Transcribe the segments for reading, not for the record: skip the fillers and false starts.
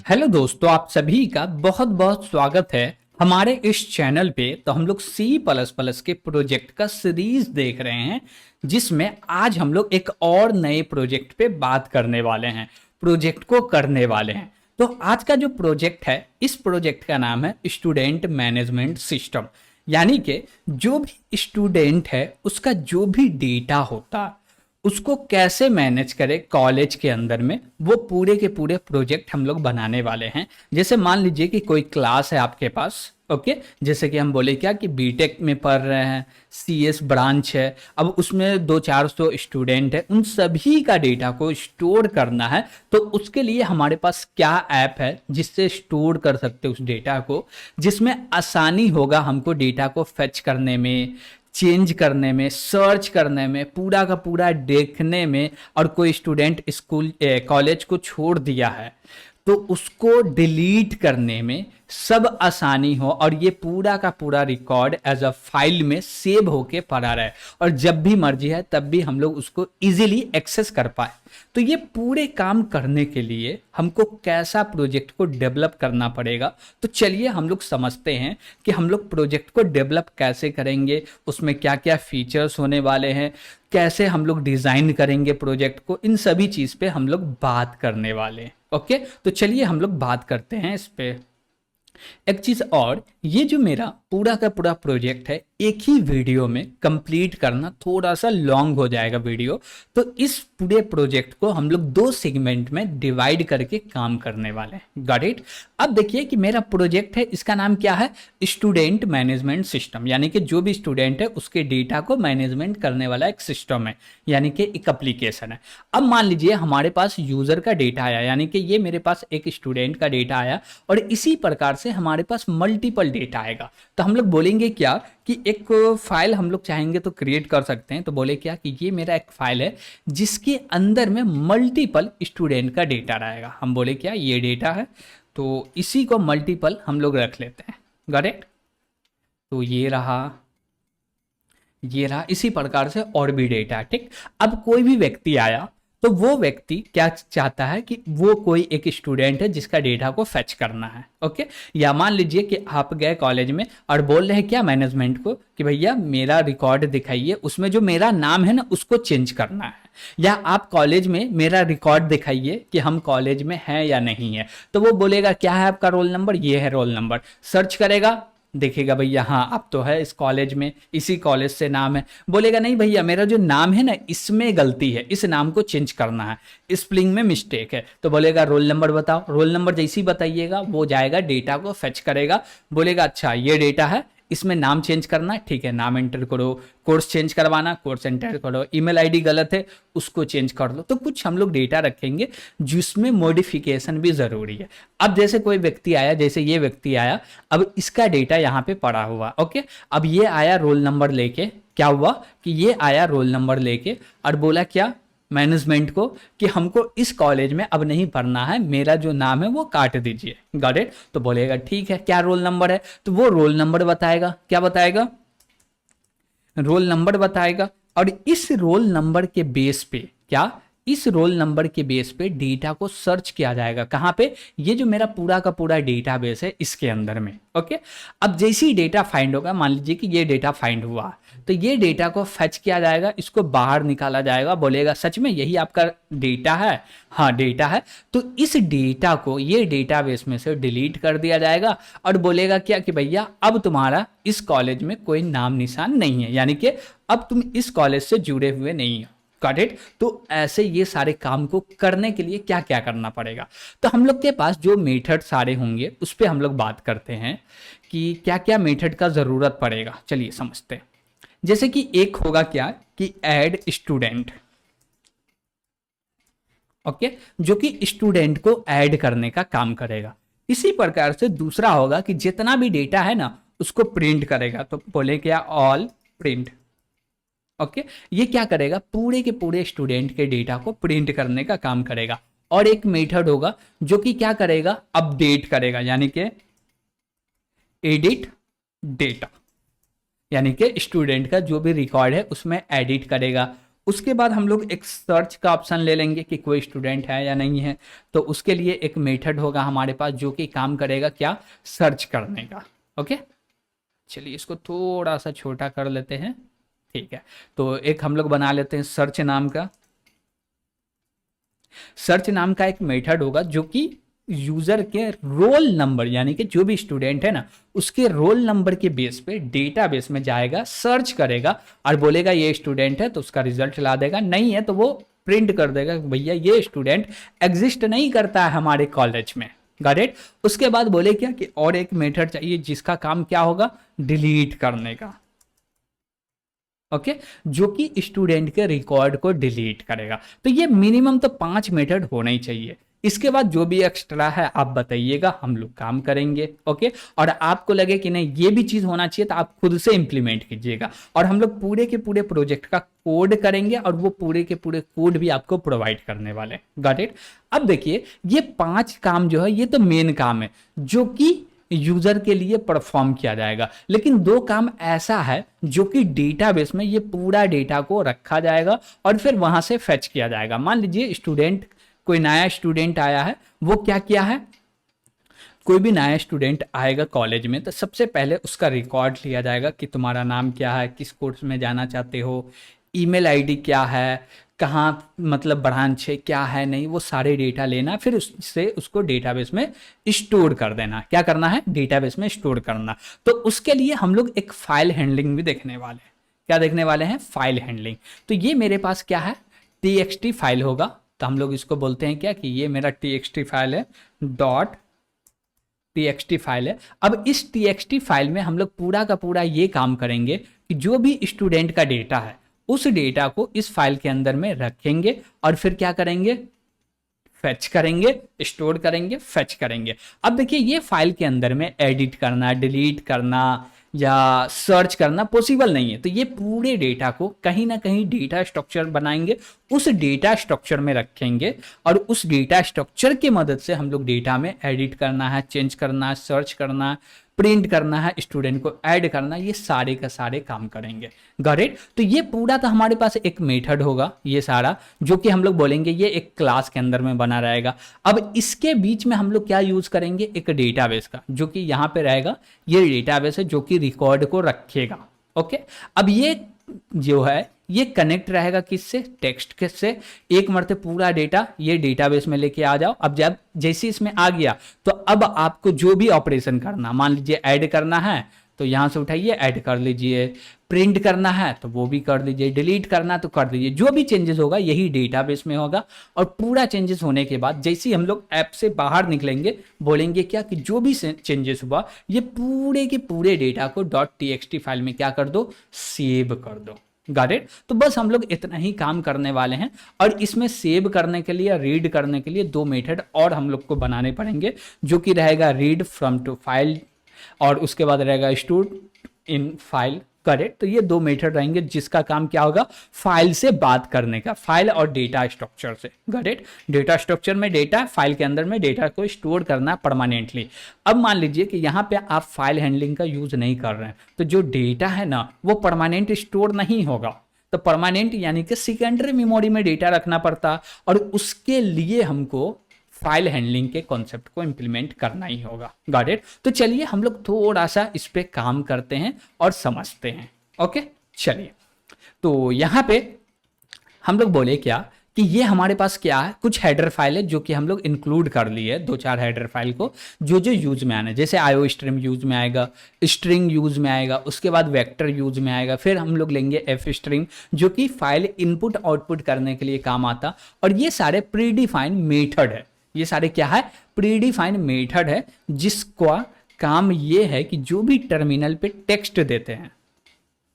Hello दोस्तों, आप सभी का बहुत बहुत स्वागत है हमारे इस चैनल पे। तो हम लोग सी प्लस प्लस के प्रोजेक्ट का सीरीज देख रहे हैं, जिसमें आज हम लोग एक और नए प्रोजेक्ट पे बात करने वाले हैं, प्रोजेक्ट को करने वाले हैं। तो आज का जो प्रोजेक्ट है, इस प्रोजेक्ट का नाम है स्टूडेंट मैनेजमेंट सिस्टम। यानी कि जो भी स्टूडेंट है उसका जो भी डेटा होता है उसको कैसे मैनेज करें कॉलेज के अंदर में, वो पूरे के पूरे प्रोजेक्ट हम लोग बनाने वाले हैं। जैसे मान लीजिए कि कोई क्लास है आपके पास, ओके। जैसे कि हम बोले क्या कि बीटेक में पढ़ रहे हैं, सीएस ब्रांच है, अब उसमें 200-400 स्टूडेंट है, उन सभी का डेटा को स्टोर करना है। तो उसके लिए हमारे पास क्या ऐप है जिससे स्टोर कर सकते हैं उस डेटा को, जिसमें आसानी होगा हमको डेटा को फेच करने में, चेंज करने में, सर्च करने में, पूरा का पूरा देखने में। और कोई स्टूडेंट स्कूल कॉलेज को छोड़ दिया है तो उसको डिलीट करने में सब आसानी हो, और ये पूरा का पूरा रिकॉर्ड एज अ फाइल में सेव होके पड़ा रहे, और जब भी मर्जी है तब भी हम लोग उसको इजीली एक्सेस कर पाए। तो ये पूरे काम करने के लिए हमको कैसा प्रोजेक्ट को डेवलप करना पड़ेगा, तो चलिए हम लोग समझते हैं कि हम लोग प्रोजेक्ट को डेवलप कैसे करेंगे, उसमें क्या क्या फीचर्स होने वाले हैं, कैसे हम लोग डिजाइन करेंगे प्रोजेक्ट को। इन सभी चीज पे हम लोग बात करने वाले हैं। ओके, तो चलिए हम लोग बात करते हैं इस पे। एक चीज और, ये जो मेरा पूरा का पूरा प्रोजेक्ट है एक ही वीडियो में कंप्लीट करना थोड़ा सा लॉन्ग हो जाएगा वीडियो। तो इस पूरे प्रोजेक्ट को हम लोग 2 सेगमेंट में डिवाइड करके काम करने वाले हैं। Got it. अब देखिए कि मेरा प्रोजेक्ट है, इसका नाम क्या है, स्टूडेंट मैनेजमेंट सिस्टम। यानी कि जो भी स्टूडेंट है उसके डेटा को मैनेजमेंट करने वाला एक सिस्टम है, यानी कि एक एप्लीकेशन है। अब मान लीजिए हमारे पास यूजर का डेटा आया, यानी कि ये मेरे पास एक स्टूडेंट का डेटा आया, और इसी प्रकार से हमारे पास मल्टीपल डेटा आएगा। तो हम लोग बोलेंगे क्या कि एक फाइल हम लोग चाहेंगे तो क्रिएट कर सकते हैं। तो बोले क्या कि ये मेरा एक फाइल है जिसके अंदर में मल्टीपल स्टूडेंट का डेटा रहेगा। हम बोले क्या ये डेटा है, तो इसी को मल्टीपल हम लोग रख लेते हैं। Got it. तो ये रहा इसी प्रकार से और भी डेटा। ठीक। अब कोई भी व्यक्ति आया तो वो व्यक्ति क्या चाहता है कि वो कोई एक स्टूडेंट है जिसका डेटा को फेच करना है। ओके। या मान लीजिए कि आप गए कॉलेज में और बोल रहे हैं क्या मैनेजमेंट को कि भैया मेरा रिकॉर्ड दिखाइए, उसमें जो मेरा नाम है ना उसको चेंज करना है। या आप कॉलेज में मेरा रिकॉर्ड दिखाइए कि हम कॉलेज में हैं या नहीं है। तो वो बोलेगा क्या है आपका रोल नंबर, ये है रोल नंबर। सर्च करेगा, देखेगा भैया हाँ आप तो है इस कॉलेज में, इसी कॉलेज से नाम है। बोलेगा नहीं भैया मेरा जो नाम है ना इसमें गलती है, इस नाम को चेंज करना है, स्पेलिंग में मिस्टेक है। तो बोलेगा रोल नंबर बताओ। रोल नंबर जैसे ही बताइएगा वो जाएगा डेटा को फेच करेगा, बोलेगा अच्छा ये डेटा है, इसमें नाम चेंज करना है, ठीक है नाम एंटर करो। कोर्स चेंज करवाना, कोर्स एंटर करो। ईमेल आईडी गलत है, उसको चेंज कर लो। तो कुछ हम लोग डेटा रखेंगे जिसमें मॉडिफिकेशन भी जरूरी है। अब जैसे कोई व्यक्ति आया, जैसे ये व्यक्ति आया, अब इसका डेटा यहाँ पे पड़ा हुआ। ओके। अब ये आया रोल नंबर लेके, क्या हुआ कि ये आया रोल नंबर लेके और बोला क्या मैनेजमेंट को कि हमको इस कॉलेज में अब नहीं पढ़ना है, मेरा जो नाम है वो काट दीजिए। Got it. तो बोलेगा ठीक है क्या रोल नंबर है, तो वो रोल नंबर बताएगा। क्या बताएगा, रोल नंबर बताएगा। और इस रोल नंबर के बेस पे क्या, इस रोल नंबर के बेस पे डेटा को सर्च किया जाएगा। कहां पे, ये जो मेरा पूरा का पूरा डेटाबेस है इसके अंदर में। ओके। अब जैसे ही डेटा फाइंड होगा, मान लीजिए कि ये डेटा फाइंड हुआ, तो ये डेटा को फेच किया जाएगा, इसको बाहर निकाला जाएगा। बोलेगा सच में यही आपका डेटा है, हाँ डेटा है। तो इस डेटा को ये डेटाबेस में से डिलीट कर दिया जाएगा, और बोलेगा क्या कि भैया अब तुम्हारा इस कॉलेज में कोई नाम निशान नहीं है, यानी कि अब तुम इस कॉलेज से जुड़े हुए नहीं हो। Got it. तो ऐसे ये सारे काम को करने के लिए क्या क्या करना पड़ेगा, तो हम लोग के पास जो मेथड सारे होंगे उस पर हम लोग बात करते हैं कि क्या क्या मेथड का जरूरत पड़ेगा। चलिए समझते हैं। जैसे कि एक होगा क्या कि ऐड स्टूडेंट। ओके। जो कि स्टूडेंट को ऐड करने का काम करेगा। इसी प्रकार से दूसरा होगा कि जितना भी डेटा है ना उसको प्रिंट करेगा। तो बोले क्या ऑल प्रिंट। ओके। ये क्या करेगा, पूरे के पूरे स्टूडेंट के डेटा को प्रिंट करने का काम करेगा। और एक मेथड होगा जो कि क्या करेगा, अपडेट करेगा, यानी कि एडिट डेटा। यानी कि स्टूडेंट का जो भी रिकॉर्ड है उसमें एडिट करेगा, उसके बाद हम लोग एक सर्च का ऑप्शन ले लेंगे कि कोई स्टूडेंट है या नहीं है। तो उसके लिए एक मेथड होगा हमारे पास जो कि काम करेगा क्या, सर्च करने का। ओके, चलिए इसको थोड़ा सा छोटा कर लेते हैं। ठीक है, तो एक हम लोग बना लेते हैं सर्च नाम का। सर्च नाम का एक मेथड होगा जो कि यूजर के रोल नंबर, यानी कि जो भी स्टूडेंट है ना उसके रोल नंबर के बेस पे डेटाबेस में जाएगा, सर्च करेगा और बोलेगा ये स्टूडेंट है तो उसका रिजल्ट ला देगा, नहीं है तो वो प्रिंट कर देगा कि भैया ये स्टूडेंट एग्जिस्ट नहीं करता है हमारे कॉलेज में। Got it. उसके बाद बोले क्या कि और एक मेथड चाहिए जिसका काम क्या होगा, डिलीट करने का। ओके, जो कि स्टूडेंट के रिकॉर्ड को डिलीट करेगा। तो ये मिनिमम तो 5 मेथड होना ही चाहिए। इसके बाद जो भी एक्स्ट्रा है आप बताइएगा, हम लोग काम करेंगे। ओके, और आपको लगे कि नहीं ये भी चीज होना चाहिए तो आप खुद से इंप्लीमेंट कीजिएगा, और हम लोग पूरे के पूरे प्रोजेक्ट का कोड करेंगे और वो पूरे के पूरे कोड भी आपको प्रोवाइड करने वाले। Got it. अब देखिए ये 5 काम जो है ये तो मेन काम है जो कि यूजर के लिए परफॉर्म किया जाएगा, लेकिन 2 काम ऐसा है जो कि डेटाबेस में ये पूरा डेटा को रखा जाएगा और फिर वहां से फेच किया जाएगा। मान लीजिए स्टूडेंट, कोई नया स्टूडेंट आया है, वो क्या किया है, कोई भी नया स्टूडेंट आएगा कॉलेज में तो सबसे पहले उसका रिकॉर्ड लिया जाएगा कि तुम्हारा नाम क्या है, किस कोर्स में जाना चाहते हो, ईमेल आईडी क्या है, कहाँ मतलब ब्रांच है क्या है, नहीं वो सारे डेटा लेना, फिर उससे उसको डेटाबेस में स्टोर कर देना। क्या करना है, डेटाबेस में स्टोर करना। तो उसके लिए हम लोग एक फाइल हैंडलिंग भी देखने वाले हैं। क्या देखने वाले हैं, फाइल हैंडलिंग। तो ये मेरे पास क्या है, txt फाइल होगा। तो हम लोग इसको बोलते हैं क्या कि ये मेरा txt फाइल है, डॉट txt फाइल है। अब इस txt फाइल में हम लोग पूरा का पूरा ये काम करेंगे कि जो भी स्टूडेंट का डेटा है उस डेटा को इस फाइल के अंदर में रखेंगे और फिर क्या करेंगे, फेच करेंगे, स्टोर करेंगे, फेच करेंगे। अब देखिए ये फाइल के अंदर में एडिट करना, डिलीट करना या सर्च करना पॉसिबल नहीं है। तो ये पूरे डेटा को कहीं ना कहीं डेटा स्ट्रक्चर बनाएंगे, उस डेटा स्ट्रक्चर में रखेंगे और उस डेटा स्ट्रक्चर की मदद से हम लोग डेटा में एडिट करना है, चेंज करना है, सर्च करना है, प्रिंट करना है, स्टूडेंट को ऐड करना, ये सारे का सारे काम करेंगे। Got it. तो ये पूरा तो हमारे पास एक मेथड होगा ये सारा, जो कि हम लोग बोलेंगे ये एक क्लास के अंदर में बना रहेगा। अब इसके बीच में हम लोग क्या यूज करेंगे, एक डेटाबेस का, जो कि यहाँ पे रहेगा। ये डेटाबेस है जो कि रिकॉर्ड को रखेगा। ओके, अब ये जो है ये कनेक्ट रहेगा किससे, टेक्स्ट के से। एक मरते पूरा डेटा ये डेटाबेस में लेके आ जाओ। अब जब जैसे इसमें आ गया तो अब आपको जो भी ऑपरेशन करना, मान लीजिए ऐड करना है तो यहां से उठाइए ऐड कर लीजिए, प्रिंट करना है तो वो भी कर लीजिए, डिलीट करना तो कर दीजिए, जो भी चेंजेस होगा यही डेटाबेस में होगा। और पूरा चेंजेस होने के बाद जैसे ही हम लोग ऐप से बाहर निकलेंगे बोलेंगे क्या कि जो भी चेंजेस हुआ ये पूरे के पूरे डेटा को .txt फाइल में क्या कर दो, सेव कर दो। Got it. तो बस हम लोग इतना ही काम करने वाले हैं और इसमें सेव करने के लिए, रीड करने के लिए 2 मेथड और हम लोग को बनाने पड़ेंगे, जो कि रहेगा रीड फ्रॉम टू फाइल और उसके बाद रहेगा स्टोर इन फाइल। करेक्ट। तो ये 2 मेथड रहेंगे जिसका काम क्या होगा, फाइल से बात करने का, फाइल और डेटा स्ट्रक्चर से। करेक्ट। डेटा स्ट्रक्चर में डेटा, फाइल के अंदर में डेटा को स्टोर करना परमानेंटली। अब मान लीजिए कि यहाँ पे आप फाइल हैंडलिंग का यूज नहीं कर रहे हैं तो जो डेटा है ना वो परमानेंट स्टोर नहीं होगा। तो परमानेंट यानी कि सेकेंडरी मेमोरी में डेटा रखना पड़ता और उसके लिए हमको फाइल हैंडलिंग के कॉन्सेप्ट को इंप्लीमेंट करना ही होगा। Got it. तो चलिए हम लोग थोड़ा सा इस पे काम करते हैं और समझते हैं। ओके, चलिए। तो यहाँ पे हम लोग बोले क्या कि ये हमारे पास क्या है, कुछ हेडर फाइल है जो कि हम लोग इंक्लूड कर लिए, 2-4 हेडर फाइल को जो जो यूज में आना है। जैसे आईओ स्ट्रीम यूज में आएगा, स्ट्रिंग यूज में आएगा, उसके बाद वेक्टर यूज में आएगा, फिर हम लोग लेंगे एफ स्ट्रिंग जो कि फाइल इनपुट आउटपुट करने के लिए काम आता। और ये सारे प्री डिफाइंड मेथड है, ये सारे क्या है, प्रीडिफाइंड मेथड है जिसका काम ये है कि जो भी टर्मिनल पे टेक्स्ट देते हैं,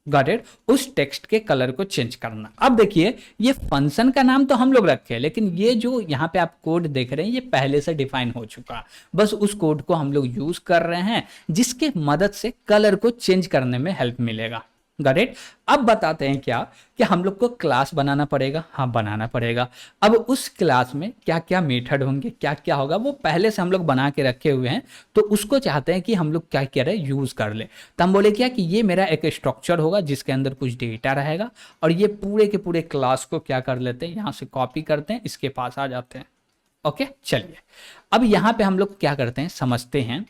गॉट इट, उस टेक्स्ट के कलर को चेंज करना। अब देखिए ये फंक्शन का नाम तो हम लोग रखे हैं, लेकिन ये जो यहाँ पे आप कोड देख रहे हैं ये पहले से डिफाइन हो चुका, बस उस कोड को हम लोग यूज कर रहे हैं जिसके मदद से कलर को चेंज करने में हेल्प मिलेगा। Got it. अब बताते हैं क्या कि हम लोग को क्लास बनाना पड़ेगा, हाँ बनाना पड़ेगा। अब उस क्लास में क्या क्या मेथड होंगे, क्या क्या होगा, वो पहले से हम लोग बना के रखे हुए हैं, तो उसको चाहते हैं कि हम लोग क्या करें, यूज कर ले। तो हम बोले क्या कि ये मेरा एक स्ट्रक्चर होगा जिसके अंदर कुछ डेटा रहेगा, और ये पूरे के पूरे क्लास को क्या कर लेते हैं, यहाँ से कॉपी करते हैं, इसके पास आ जाते हैं। ओके चलिए, अब यहाँ पे हम लोग क्या करते हैं समझते हैं।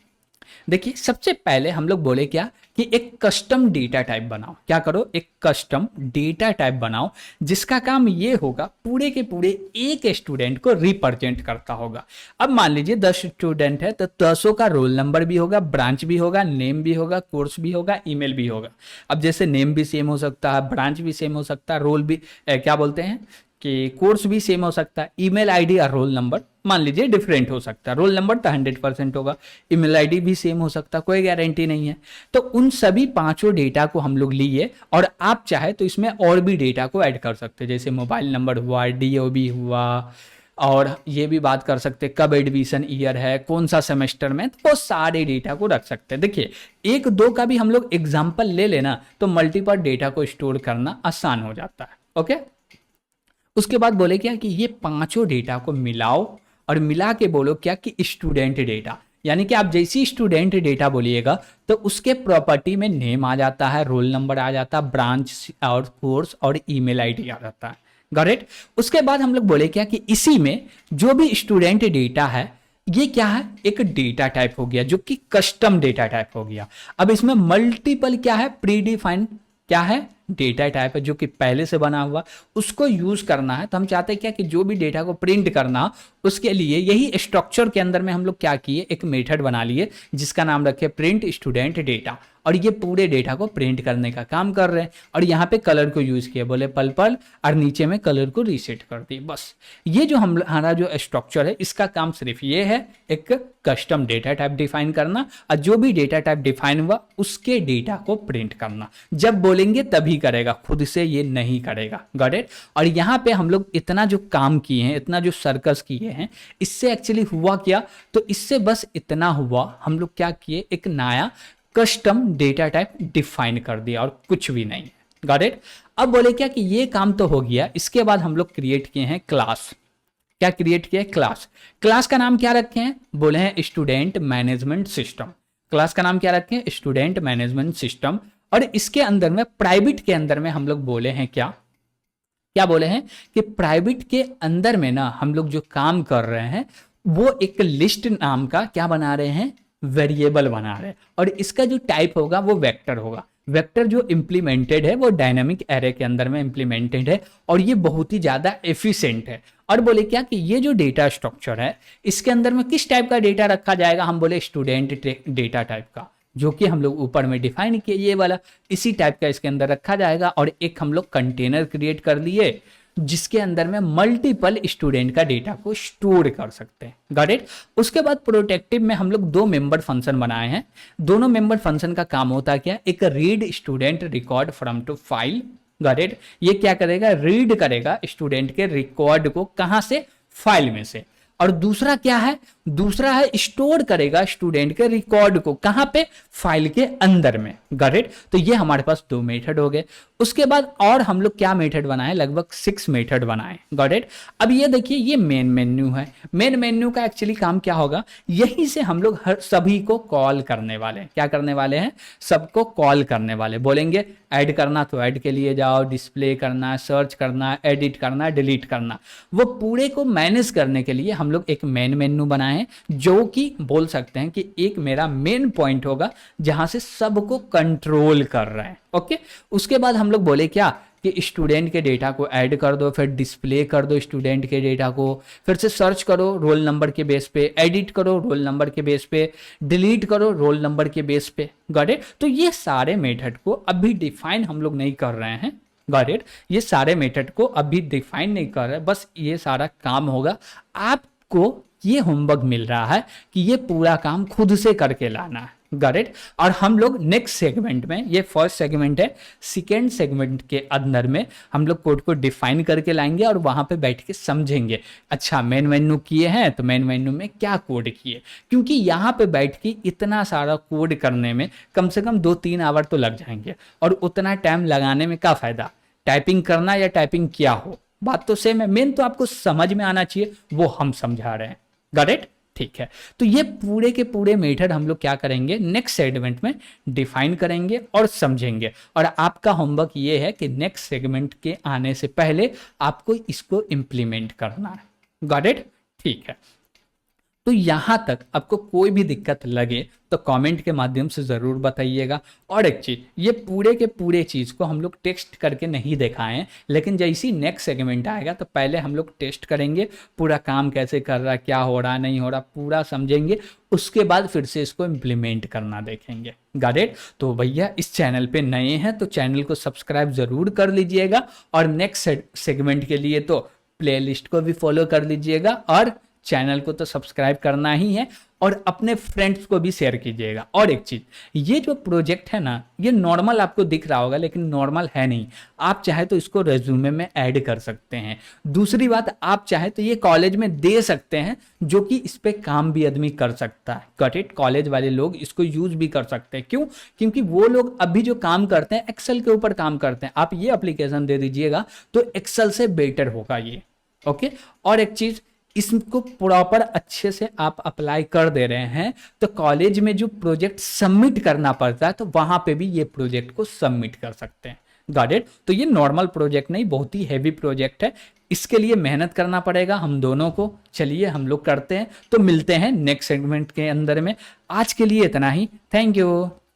देखिए सबसे पहले हम लोग बोले क्या कि एक कस्टम डेटा टाइप बनाओ। क्या करो, एक कस्टम डेटा टाइप बनाओ जिसका काम ये होगा पूरे के पूरे एक स्टूडेंट को रिप्रेजेंट करता होगा। अब मान लीजिए 10 स्टूडेंट है तो 10 का रोल नंबर भी होगा, ब्रांच भी होगा, नेम भी होगा, कोर्स भी होगा, ईमेल भी होगा। अब जैसे नेम भी सेम हो सकता है, ब्रांच भी सेम हो सकता है, रोल भी क्या बोलते हैं कि कोर्स भी सेम हो सकता है, ईमेल आईडी और रोल नंबर मान लीजिए डिफरेंट हो सकता है। रोल नंबर तो 100% होगा, ईमेल आईडी भी सेम हो सकता है, कोई गारंटी नहीं है। तो उन सभी पांचों डेटा को हम लोग लिए, और आप चाहे तो इसमें और भी डेटा को ऐड कर सकते हैं, जैसे मोबाइल नंबर हुआ, डीओबी हुआ, और ये भी बात कर सकते हैं कब एडमिशन ईयर है, कौन सा सेमेस्टर में, तो वो सारे डेटा को रख सकते हैं। देखिए एक दो का भी हम लोग एग्जाम्पल ले लेना तो मल्टीपल डेटा को स्टोर करना आसान हो जाता है। ओके, उसके बाद बोले क्या कि ये पांचों डेटा को मिलाओ, और मिला के बोलो क्या कि स्टूडेंट डेटा, यानी कि आप जैसी स्टूडेंट डेटा बोलिएगा तो उसके प्रॉपर्टी में नेम आ जाता है, रोल नंबर आ जाता है, ब्रांच और कोर्स और ईमेल आईडी आ जाता है। Got it. उसके बाद हम लोग बोले क्या कि इसी में जो भी स्टूडेंट डेटा है ये क्या है, एक डेटा टाइप हो गया जो कि कस्टम डेटा टाइप हो गया। अब इसमें मल्टीपल क्या है, प्री डिफाइंड क्या है, डेटा टाइप है जो कि पहले से बना हुआ, उसको यूज करना है। तो हम चाहते हैं क्या कि जो भी डेटा को प्रिंट करना, उसके लिए यही स्ट्रक्चर के अंदर में हम लोग क्या किए, एक मेथड बना लिए जिसका नाम रखे प्रिंट स्टूडेंट डेटा, और ये पूरे डेटा को प्रिंट करने का काम कर रहे हैं। और यहाँ पे कलर को यूज किया, बोले पर्पल, और नीचे में कलर को रीसेट कर दी। बस ये जो हमारा जो स्ट्रक्चर है इसका काम सिर्फ ये है, एक कस्टम डेटा टाइप डिफाइन करना, और जो भी डेटा टाइप डिफाइन हुआ उसके डेटा को प्रिंट करना। जब बोलेंगे तभी करेगा, खुद से ये नहीं करेगा। Got it. और यहाँ पे हम लोग इतना जो काम किए हैं, इतना जो सर्कस किए हैं, इससे एक्चुअली हुआ क्या, तो इससे बस इतना हुआ, हम लोग क्या किए, एक नया कस्टम डेटा टाइप डिफाइन कर दिया और कुछ भी नहीं। Got it. अब बोले क्या कि ये काम तो हो गया, इसके बाद हम लोग क्रिएट किए हैं क्लास। क्या क्रिएट किया है, क्लास। क्लास का नाम क्या रखे हैं, बोले हैं स्टूडेंट मैनेजमेंट सिस्टम। क्लास का नाम क्या रखे हैं, स्टूडेंट मैनेजमेंट सिस्टम। और इसके अंदर में प्राइवेट के अंदर में हम लोग बोले हैं क्या, क्या बोले हैं कि प्राइवेट के अंदर में ना हम लोग जो काम कर रहे हैं वो एक लिस्ट नाम का क्या बना रहे हैं, वेरिएबल बना रहे हैं, और इसका जो टाइप होगा वो वेक्टर होगा। वेक्टर जो इंप्लीमेंटेड है वो डायनामिक एरे के अंदर में इंप्लीमेंटेड है, और ये बहुत ही ज्यादा एफिशिएंट है। और बोले क्या कि ये जो डेटा स्ट्रक्चर है इसके अंदर में किस टाइप का डेटा रखा जाएगा, हम बोले स्टूडेंट डेटा टाइप का, जो कि हम लोग ऊपर में डिफाइन किए ये वाला, इसी टाइप का इसके अंदर रखा जाएगा। और एक हम लोग कंटेनर क्रिएट कर लिए जिसके अंदर में मल्टीपल स्टूडेंट का डेटा को स्टोर कर सकते हैं। Got it. उसके बाद प्रोटेक्टिव में हम लोग दो मेंबर फंक्शन बनाए हैं। दोनों मेंबर फंक्शन का काम होता है क्या, एक read student record from to file. Got it. ये क्या करेगा, रीड करेगा स्टूडेंट के रिकॉर्ड को, कहां से, फाइल में से। और दूसरा क्या है, दूसरा है स्टोर करेगा स्टूडेंट के रिकॉर्ड को, कहां पे, फाइल के अंदर में। Got it. तो ये हमारे पास दो मेथड हो गए। उसके बाद और हम लोग क्या मेथड बनाए, लगभग 6 मेथड बनाए। Got it. अब ये देखिए ये मेन मेन्यू है। मेन मेन्यू का एक्चुअली काम क्या होगा, यहीं से हम लोग हर सभी को कॉल करने वाले हैं। क्या करने वाले हैं, सबको कॉल करने वाले। बोलेंगे ऐड करना तो ऐड के लिए जाओ, डिस्प्ले करना, सर्च करना, एडिट करना, डिलीट करना, वो पूरे को मैनेज करने के लिए हम लोग एक मेन मेन्यू बनाए हैं, जो कि बोल सकते हैं कि एक मेरा मेन पॉइंट होगा जहां से सबको कंट्रोल कर रहे हैं। ओके। उसके बाद हम लोग बोले क्या कि स्टूडेंट के डेटा को ऐड कर दो, फिर डिस्प्ले कर दो स्टूडेंट के डेटा को, फिर से सर्च करो रोल नंबर के बेस पे, एडिट करो रोल नंबर के बेस पे, डिलीट करो रोल नंबर के बेस पे। Got it. तो ये सारे मेथड को अभी डिफाइन हम लोग नहीं कर रहे हैं। Got it. ये सारे मेथड को अभी डिफाइन नहीं कर रहे, बस ये सारा काम होगा। आपको ये होमवर्क मिल रहा है कि ये पूरा काम खुद से करके लाना है। Got it. और हम लोग नेक्स्ट सेगमेंट में, ये फर्स्ट सेगमेंट है, सेकेंड सेगमेंट के अंदर में हम लोग कोड को डिफाइन करके लाएंगे और वहां पे बैठ के समझेंगे, अच्छा मेन मेन्यू किए हैं तो मेन मेन्यू में क्या कोड किए, क्योंकि यहाँ पे बैठ के इतना सारा कोड करने में कम से कम 2-3 आवर तो लग जाएंगे, और उतना टाइम लगाने में क्या फायदा, टाइपिंग करना या टाइपिंग क्या हो, बात तो सेम है, मेन तो आपको समझ में आना चाहिए, वो हम समझा रहे हैं। गॉट इट, ठीक है। तो ये पूरे के पूरे मेथड हम लोग क्या करेंगे, नेक्स्ट सेगमेंट में डिफाइन करेंगे और समझेंगे, और आपका होमवर्क ये है कि नेक्स्ट सेगमेंट के आने से पहले आपको इसको इंप्लीमेंट करना है। गॉट इट, ठीक है। तो यहां तक आपको कोई भी दिक्कत लगे तो कमेंट के माध्यम से ज़रूर बताइएगा। और एक चीज़, ये पूरे के पूरे चीज़ को हम लोग टेस्ट करके नहीं दिखाएं हैं, लेकिन जैसे ही नेक्स्ट सेगमेंट आएगा तो पहले हम लोग टेस्ट करेंगे, पूरा काम कैसे कर रहा है, क्या हो रहा नहीं हो रहा, पूरा समझेंगे, उसके बाद फिर से इसको इम्प्लीमेंट करना देखेंगे। Got it. तो भैया इस चैनल पे नए हैं तो चैनल को सब्सक्राइब ज़रूर कर लीजिएगा, और नेक्स्ट सेगमेंट के लिए तो प्लेलिस्ट को भी फॉलो कर लीजिएगा, और चैनल को तो सब्सक्राइब करना ही है, और अपने फ्रेंड्स को भी शेयर कीजिएगा। और एक चीज, ये जो प्रोजेक्ट है ना, ये नॉर्मल आपको दिख रहा होगा लेकिन नॉर्मल है नहीं, आप चाहे तो इसको रेज्यूमे में ऐड कर सकते हैं। दूसरी बात, आप चाहे तो ये कॉलेज में दे सकते हैं, जो कि इस पे काम भी आदमी कर सकता है। गॉट इट, कॉलेज वाले लोग इसको यूज भी कर सकते हैं। क्यों? क्योंकि वो लोग अभी जो काम करते हैं एक्सेल के ऊपर काम करते हैं, आप ये एप्लीकेशन दे दीजिएगा तो एक्सेल से बेटर होगा ये। ओके। और एक चीज, इसको प्रॉपर अच्छे से आप अप्लाई कर दे रहे हैं तो कॉलेज में जो प्रोजेक्ट सबमिट करना पड़ता है तो वहां पे भी ये प्रोजेक्ट को सबमिट कर सकते हैं। Got it. तो ये नॉर्मल प्रोजेक्ट नहीं, बहुत ही हैवी प्रोजेक्ट है, इसके लिए मेहनत करना पड़ेगा हम दोनों को। चलिए हम लोग करते हैं, तो मिलते हैं नेक्स्ट सेगमेंट के अंदर में। आज के लिए इतना ही, थैंक यू।